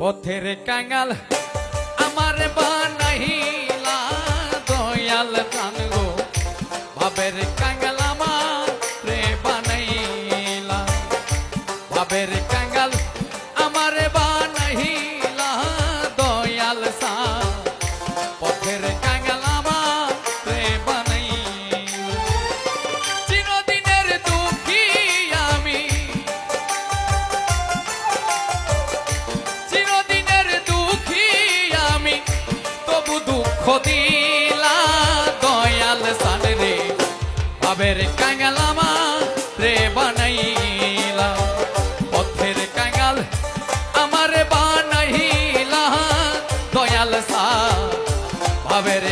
পথের কাঙাল আমার বানাইলা দয়াল প্রাণ গো ভাবের কাঙাল আমার রে বানাইলা ভাবের কাঙাল আমার বানাইলা দয়াল সা পথের কাঙাল আমার রে বানাইলা চিরদিনের দুঃখী আমি চিরদিনের দুঃখী আমি তবু দুঃখ দিলা দয়াল সান রে ভাবের কাঙাল আমার রে বানাইলা পথের কাঙাল আমার বানাইলা দয়াল সা ভাবের